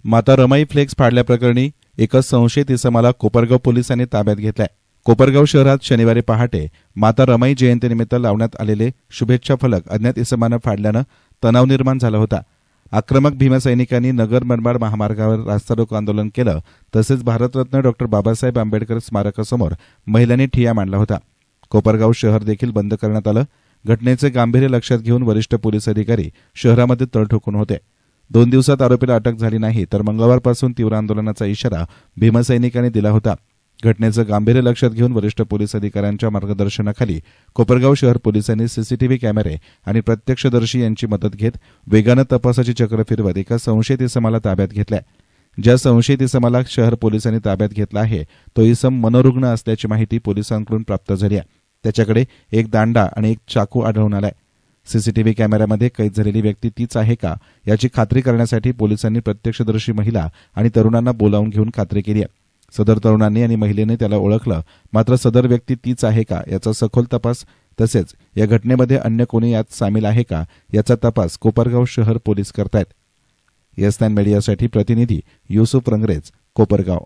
माता रमाई फ्लेक्स फाडल्याप्रकरणी एका संशयित इसमाला कोपरगाव पोलिसांनी ताब्यात घेतलाय। कोपरगाव शहरात शनिवारी पहाटे माता रमाई जयंतीनिमित्त लावण्यात आलेले शुभेच्छा फलक अज्ञात इसमानं फाडल्यानं तणाव निर्माण झाला होता। आक्रमक भीमसैनिकांनी नगर मनमाड महामार्गावर रास्ता रोको आंदोलन केलं। तसेच भारतरत्न डॉ बाबासाहेब आंबेडकर स्मारकासमोर महिलांनी ठिय्या मांडला होता। कोपरगाव शहर देखील बंद करण्यात आलं। घटनेचे गांभीर्य लक्षात घेऊन वरिष्ठ पोलीस अधिकारी शहरामध्ये तळ ठोकून होते। 2 दिवसात आरोपीला अटक झाली नाही तर मंगळवारपासून तीव्र आंदोलनाचा इशारा भीमसैनिकांनी दिला होता। घटनेचं गांभीर्य लक्षात घेऊन वरिष्ठ पोलीस अधिकाऱ्यांच्या मार्गदर्शनाखाली कोपरगाव शहर पोलिसांनी सीसीटीव्ही कॅमेरे आणि प्रत्यक्षदर्शी यांची मदत घेत वेगानं तपासाची चक्र फिरवत एका संशयित इसमाला ताब्यात घेतलाय। ज्या संशयित इसमाला शहर पोलिसांनी ताब्यात घेतला आहे तो इसम मनोरुग्ण असल्याची माहिती पोलिसांकडून प्राप्त झाली आहे। त्याच्याकडे एक दांडा आणि एक चाकू आढळून आलाय। सीसीटीव्ही कॅमेऱ्यामध्ये कैद झालेली व्यक्ती तीच आहे का याची खात्री करण्यासाठी पोलिसांनी प्रत्यक्षदर्शी महिला आणि तरुणांना बोलावून घेऊन खात्री केली आहे। सदर तरुणांनी आणि महिलेने त्याला ओळखलं, मात्र सदर व्यक्ती तीच आहे का याचा सखोल तपास तसेच या घटनेमध्ये अन्य कोणी यात सामील आहे का याचा तपास कोपरगाव शहर पोलीस करतायत। येस9 मीडियासाठी प्रतिनिधी युसुफ रंगरेज, कोपरगाव।